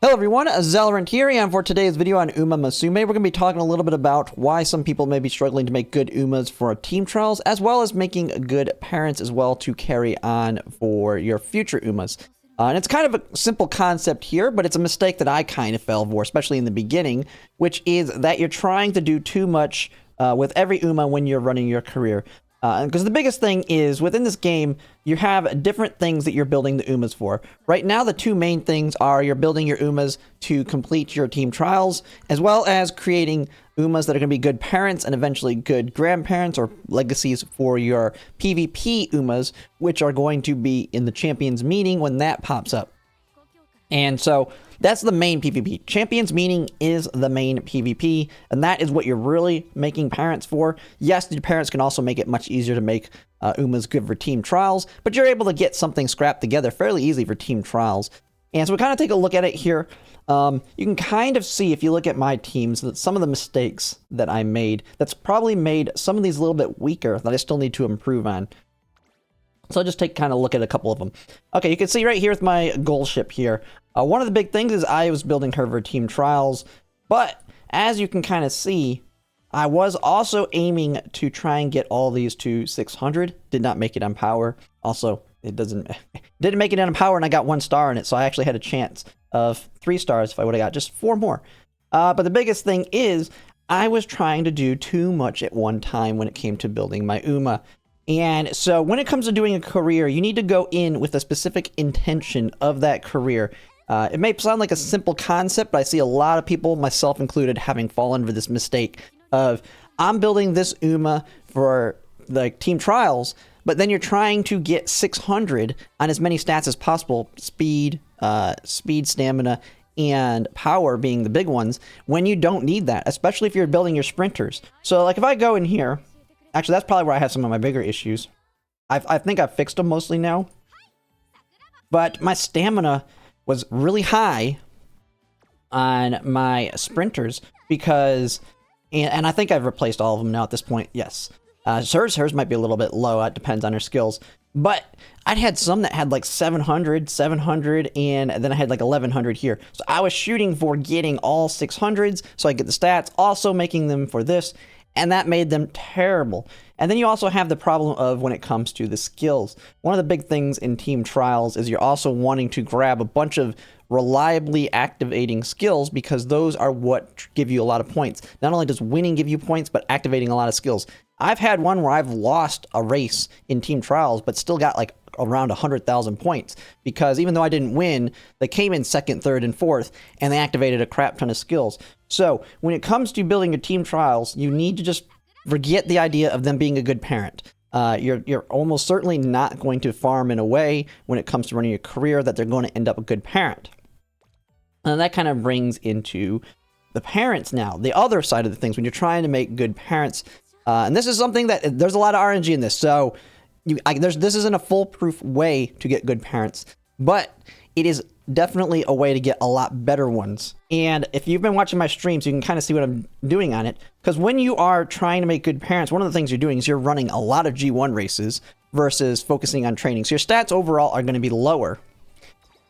Hello everyone, Zelrant here, and for today's video on Umamusume, we're going to be talking a little bit about why some people may be struggling to make good Umas for team trials, as well as making good parents as well to carry on for your future Umas. And it's kind of a simple concept here, but it's a mistake that I kind of fell for, especially in the beginning, which is that you're trying to do too much with every Uma when you're running your career. Because the biggest thing is, within this game, you have different things that you're building the Umas for. Right now, the two main things are you're building your Umas to complete your team trials, as well as creating Umas that are going to be good parents and eventually good grandparents or legacies for your PvP Umas, which are going to be in the Champions meeting when that pops up. And so that's the main PvP. Champions meeting is the main PvP, and that is what you're really making parents for. Yes, the parents can also make it much easier to make Umas good for team trials, but you're able to get something scrapped together fairly easy for team trials. And so we kind of take a look at it here. You can kind of see, if you look at my teams, that some of the mistakes that I made, that's probably made some of these a little bit weaker that I still need to improve on. So I'll just take kind of look at a couple of them. Okay, you can see right here with my goal ship here. One of the big things is I was building her for team trials, but as you can kind of see, I was also aiming to try and get all these to 600. Did not make it on power. Also, it didn't make it on power, and I got 1 star in it, so I actually had a chance of 3 stars if I would have got just 4 more. But the biggest thing is I was trying to do too much at one time when it came to building my Uma. And so when it comes to doing a career, you need to go in with a specific intention of that career. It may sound like a simple concept, but I see a lot of people, myself included, having fallen for this mistake of, I'm building this Uma for the team trials, but then you're trying to get 600 on as many stats as possible, speed, stamina, and power being the big ones, when you don't need that, especially if you're building your sprinters. So like if I go in here, actually that's probably where I have some of my bigger issues. I think I've fixed them mostly now, but my stamina was really high on my sprinters because, and I think I've replaced all of them now at this point, yes. Hers might be a little bit low, it depends on her skills, but I'd had some that had like 700, and then I had like 1100 here. So I was shooting for getting all 600s so I get the stats, also making them for this, and that made them terrible. And then you also have the problem of when it comes to the skills. One of the big things in team trials is you're also wanting to grab a bunch of reliably activating skills, because those are what give you a lot of points. Not only does winning give you points, but activating a lot of skills. I've had one where I've lost a race in team trials, but still got like around 100,000 points, because even though I didn't win, they came in 2nd, 3rd, and 4th, and they activated a crap ton of skills. So when it comes to building your team trials, you need to just forget the idea of them being a good parent. You're almost certainly not going to farm in a way when it comes to running your career that they're going to end up a good parent. And that kind of brings into the parents now, the other side of the things when you're trying to make good parents. And this is something that there's a lot of RNG in this. So this isn't a foolproof way to get good parents, but it is definitely a way to get a lot better ones. And if you've been watching my streams, you can kind of see what I'm doing on it. Because when you are trying to make good parents, one of the things you're doing is you're running a lot of G1 races versus focusing on training. So your stats overall are going to be lower.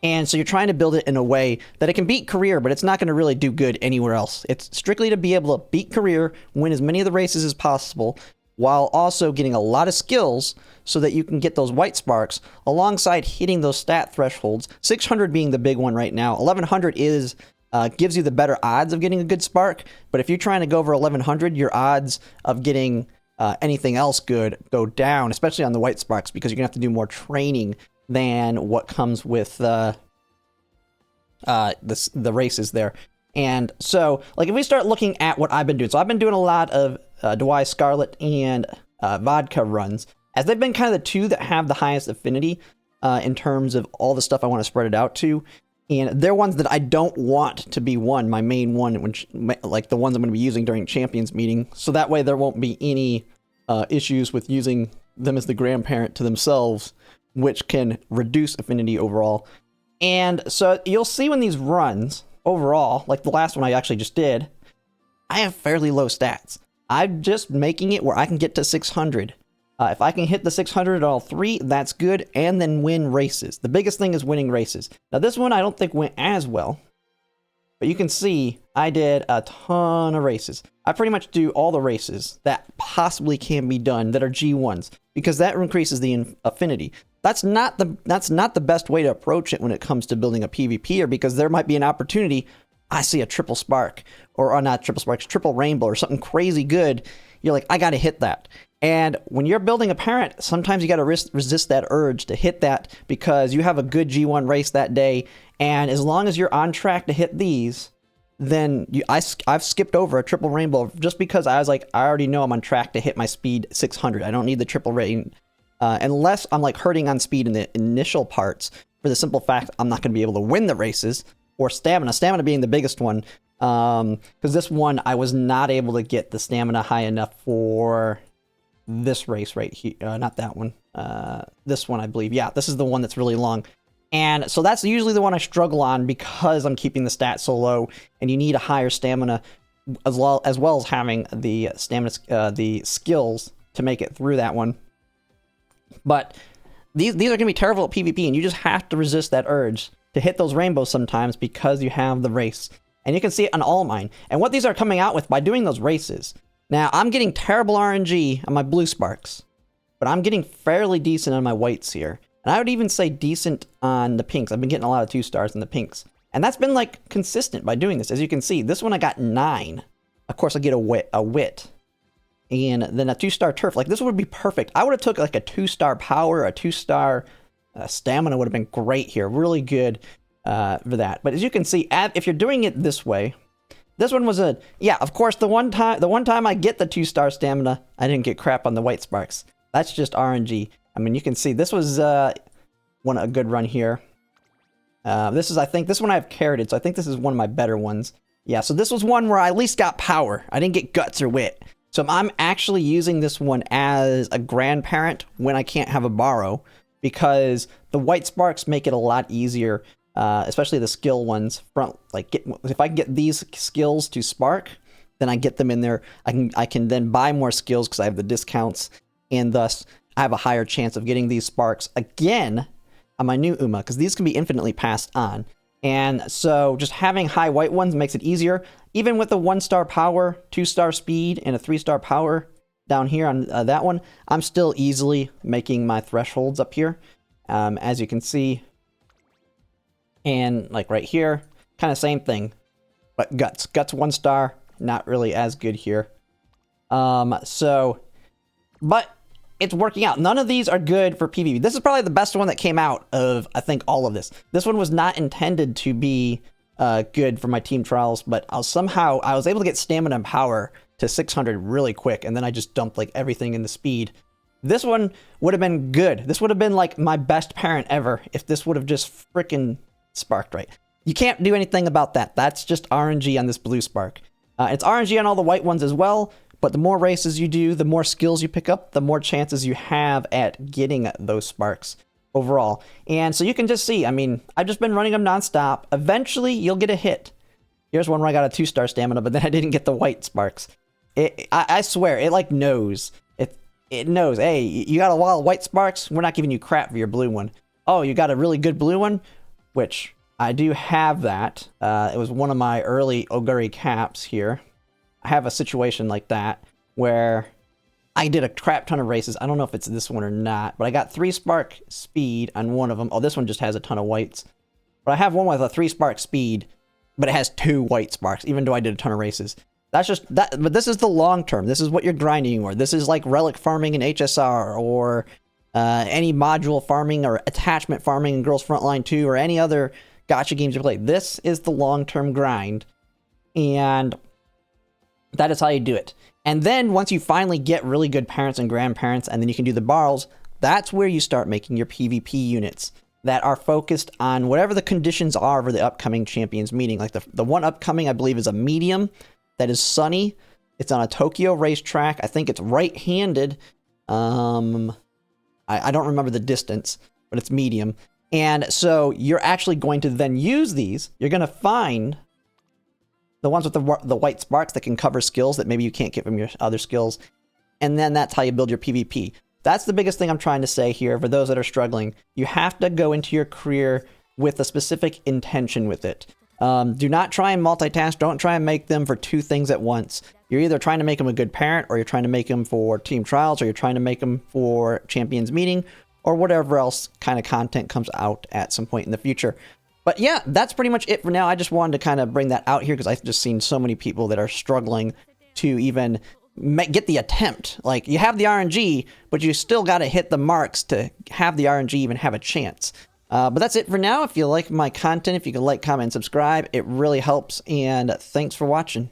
And so you're trying to build it in a way that it can beat career, but it's not going to really do good anywhere else. It's strictly to be able to beat career, win as many of the races as possible, while also getting a lot of skills so that you can get those white sparks alongside hitting those stat thresholds. 600 being the big one right now. 1100 is gives you the better odds of getting a good spark, but if you're trying to go over 1100, your odds of getting anything else good go down, especially on the white sparks, because you're gonna have to do more training than what comes with the races there. And so, like, if we start looking at what I've been doing, so I've been doing a lot of Dewey Scarlet and Vodka runs, as they've been kind of the two that have the highest affinity in terms of all the stuff I want to spread it out to. And they're ones that I don't want to be my main one, which, like the ones I'm going to be using during Champions meeting. So that way there won't be any issues with using them as the grandparent to themselves, which can reduce affinity overall. And so you'll see when these runs overall, like the last one I actually just did, I have fairly low stats. I'm just making it where I can get to 600. If I can hit the 600 at all 3, that's good, and then win races. The biggest thing is winning races. Now this one I don't think went as well, But you can see I did a ton of races. I pretty much do all the races that possibly can be done that are G1s, because that increases the affinity. That's not the best way to approach it when it comes to building a PvPer, because there might be an opportunity. I see a triple spark, or not triple sparks, triple rainbow, or something crazy good. You're like, I got to hit that. And when you're building a parent, sometimes you got to resist that urge to hit that, because you have a good G1 race that day. And as long as you're on track to hit these, then I've skipped over a triple rainbow just because I was like, I already know I'm on track to hit my speed 600. I don't need the triple rain unless I'm like hurting on speed in the initial parts, for the simple fact I'm not going to be able to win the races, or stamina being the biggest one. Because this one, I was not able to get the stamina high enough for this race right here. Not that one. This one, I believe. Yeah, this is the one that's really long. And so that's usually the one I struggle on, because I'm keeping the stats so low, and you need a higher stamina as well as having the stamina, the skills to make it through that one. But these are going to be terrible at PvP, and you just have to resist that urge to hit those rainbows sometimes, because you have the race. And you can see it on all mine. And what these are coming out with by doing those races. Now, I'm getting terrible RNG on my blue sparks, but I'm getting fairly decent on my whites here. And I would even say decent on the pinks. I've been getting a lot of 2 stars in the pinks. And that's been like consistent by doing this. As you can see, this one I got 9. Of course, I get a wit. And then a 2-star turf. Like, this would be perfect. I would have took like a 2-star power, a 2-star stamina would have been great here. Really good for that. But as you can see, if you're doing it this way, this one was yeah, of course, the one time I get the 2-star stamina, I didn't get crap on the white sparks. That's just RNG. I mean, you can see this was a good run here. This is, I think, this one I've carroted, so I think this is one of my better ones. Yeah, so this was one where I at least got power. I didn't get guts or wit. So I'm actually using this one as a grandparent when I can't have a borrow, because the white sparks make it a lot easier, especially the skill ones. If I can get these skills to spark, then I get them in there. I can then buy more skills because I have the discounts, and thus I have a higher chance of getting these sparks again on my new Uma, because these can be infinitely passed on. And so just having high white ones makes it easier. Even with a 1-star power, 2-star speed, and a 3-star power down here on that one, I'm still easily making my thresholds up here, as you can see. And like right here, kind of same thing, but guts 1-star, not really as good here. But it's working out. None of these are good for PvP. This is probably the best one that came out of, I think, all of this. This one was not intended to be good for my team trials, but I was able to get stamina and power to 600 really quick, and then I just dumped like everything in the speed. This one would have been good. This would have been like my best parent ever if this would have just freaking sparked right. You can't do anything about that. That's just RNG on this blue spark. It's RNG on all the white ones as well, but the more races you do, the more skills you pick up, the more chances you have at getting those sparks overall. And so you can just see, I mean, I've just been running them nonstop. Eventually, you'll get a hit. Here's one where I got a 2-star stamina, but then I didn't get the white sparks. I swear, it like knows. It knows, hey, you got a lot of white sparks? We're not giving you crap for your blue one. Oh, you got a really good blue one? Which, I do have that. It was one of my early Oguri caps here. I have a situation like that where I did a crap ton of races. I don't know if it's this one or not, but I got 3 spark speed on one of them. Oh, this one just has a ton of whites. But I have one with a 3 spark speed, but it has 2 white sparks, even though I did a ton of races. That's just that. But this is the long term. This is what you're grinding for. This is like relic farming in HSR, or any module farming, or attachment farming in Girls Frontline 2, or any other gacha games you play. This is the long term grind, and that is how you do it. And then once you finally get really good parents and grandparents, and then you can do the borrows, that's where you start making your PvP units that are focused on whatever the conditions are for the upcoming champions meeting. Like the one upcoming, I believe, is a medium that is sunny. It's on a Tokyo racetrack. I think it's right-handed. I don't remember the distance, but it's medium. And so you're actually going to then use these. You're going to find the ones with the white sparks that can cover skills that maybe you can't get from your other skills. And then that's how you build your PvP. That's the biggest thing I'm trying to say here for those that are struggling. You have to go into your career with a specific intention with it. Do not try and multitask. Don't try and make them for two things at once. You're either trying to make them a good parent, or you're trying to make them for team trials, or you're trying to make them for champions meeting, or whatever else kind of content comes out at some point in the future. But yeah, that's pretty much it for now. I just wanted to kind of bring that out here because I've just seen so many people that are struggling to even get the attempt. Like, you have the RNG, but you still got to hit the marks to have the RNG even have a chance. But that's it for now. If you like my content, if you can like, comment, and subscribe, it really helps. And thanks for watching.